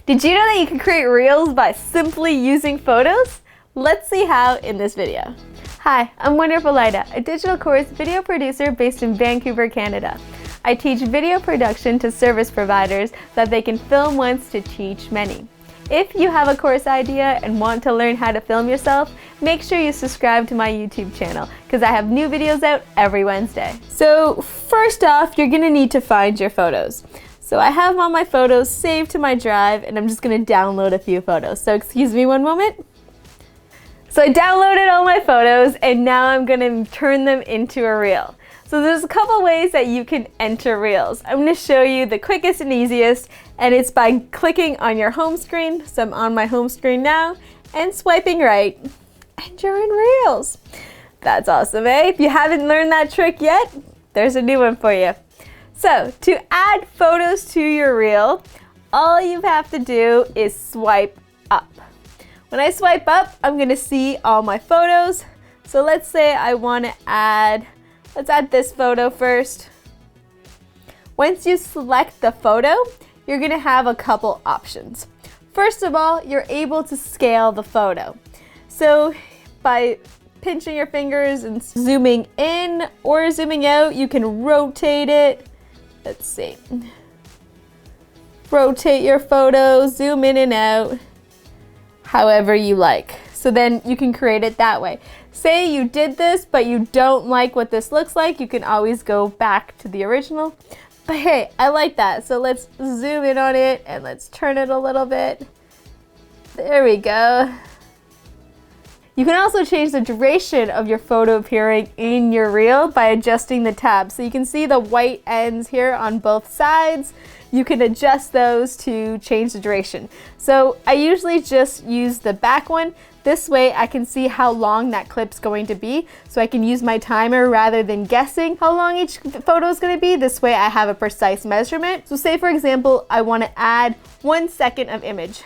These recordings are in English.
Did you know that you can create reels by simply using photos? Let's see how in this video. Hi, I'm Wonderful Lida, a digital course video producer based in Vancouver, Canada. I teach video production to service providers so that they can film once to teach many. If you have a course idea and want to learn how to film yourself, make sure you subscribe to my YouTube channel because I have new videos out every Wednesday. So first off, you're gonna need to find your photos. So I have all my photos saved to my drive and I'm just gonna download a few photos. So excuse me one moment. So I downloaded all my photos and now I'm gonna turn them into a reel. So there's a couple ways that you can enter reels. I'm gonna show you the quickest and easiest, and it's by clicking on your home screen. So I'm on my home screen now and swiping right, and you're in reels. That's awesome, eh? If you haven't learned that trick yet, there's a new one for you. So to add photos to your reel, all you have to do is swipe up. When I swipe up, I'm gonna see all my photos. So let's say I wanna let's add this photo first. Once you select the photo, you're gonna have a couple options. First of all, you're able to scale the photo. So by pinching your fingers and zooming in or zooming out, you can rotate it. Let's see. Rotate your photo, zoom in and out, however you like. So then you can create it that way. Say you did this, but you don't like what this looks like, you can always go back to the original. But hey, I like that. So let's zoom in on it and let's turn it a little bit. There we go. You can also change the duration of your photo appearing in your reel by adjusting the tabs. So you can see the white ends here on both sides. You can adjust those to change the duration. So I usually just use the back one. This way I can see how long that clip's going to be. So I can use my timer rather than guessing how long each photo is gonna be. This way I have a precise measurement. So say for example, I wanna add 1 second of image.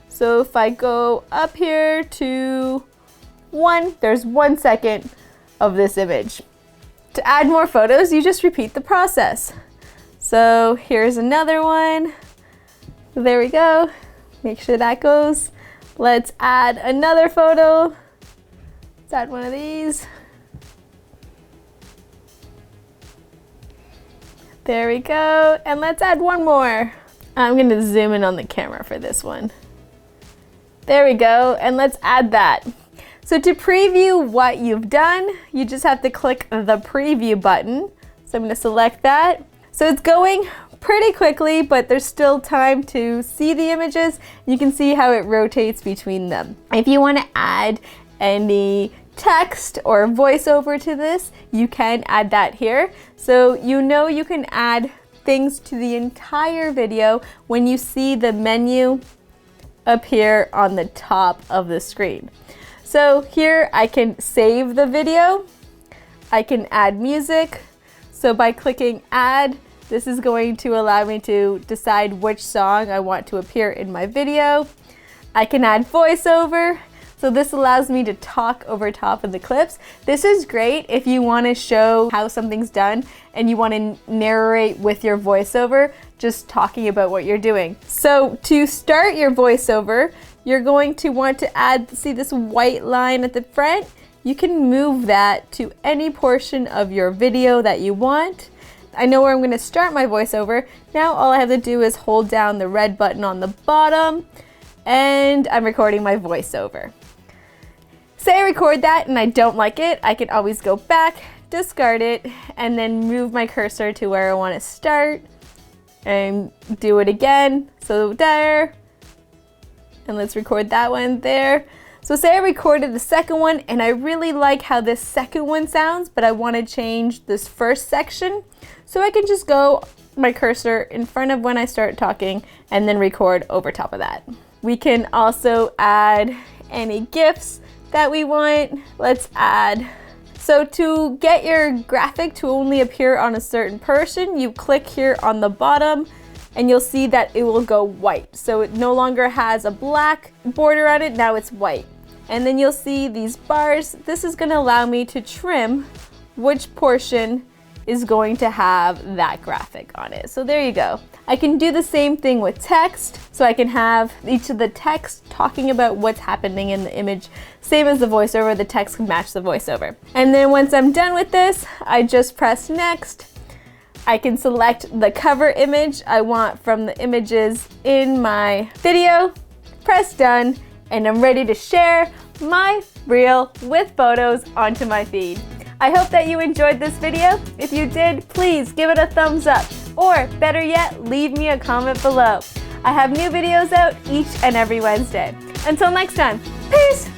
So if I go up here to 1, there's 1 second of this image. To add more photos, you just repeat the process. So here's another one. There we go. Make sure that goes. Let's add another photo. Let's add one of these. There we go. And let's add one more. I'm gonna zoom in on the camera for this one. There we go, and let's add that. So to preview what you've done, you just have to click the preview button. So I'm gonna select that. So it's going pretty quickly, but there's still time to see the images. You can see how it rotates between them. If you wanna add any text or voiceover to this, you can add that here. So you know you can add things to the entire video when you see the menu appear on the top of the screen. So here I can save the video. I can add music. So by clicking add, this is going to allow me to decide which song I want to appear in my video. I can add voiceover. So this allows me to talk over top of the clips. This is great if you want to show how something's done and you want to narrate with your voiceover, just talking about what you're doing. So to start your voiceover, you're going to want to add, see this white line at the front? You can move that to any portion of your video that you want. I know where I'm going to start my voiceover. Now all I have to do is hold down the red button on the bottom and I'm recording my voiceover. Say I record that and I don't like it, I can always go back, discard it, and then move my cursor to where I want to start and do it again. So there, and let's record that one there. So say I recorded the second one and I really like how this second one sounds, but I want to change this first section. So I can just go my cursor in front of when I start talking and then record over top of that. We can also add any GIFs that we want. Let's add. So to get your graphic to only appear on a certain person, you click here on the bottom and you'll see that it will go white. So it no longer has a black border on it, now it's white. And then you'll see these bars. This is gonna allow me to trim which portion is going to have that graphic on it. So there you go. I can do the same thing with text. So I can have each of the text talking about what's happening in the image. Same as the voiceover, the text can match the voiceover. And then once I'm done with this, I just press next. I can select the cover image I want from the images in my video, press done, and I'm ready to share my reel with photos onto my feed. I hope that you enjoyed this video. If you did, please give it a thumbs up, or better yet, leave me a comment below. I have new videos out each and every Wednesday. Until next time, peace!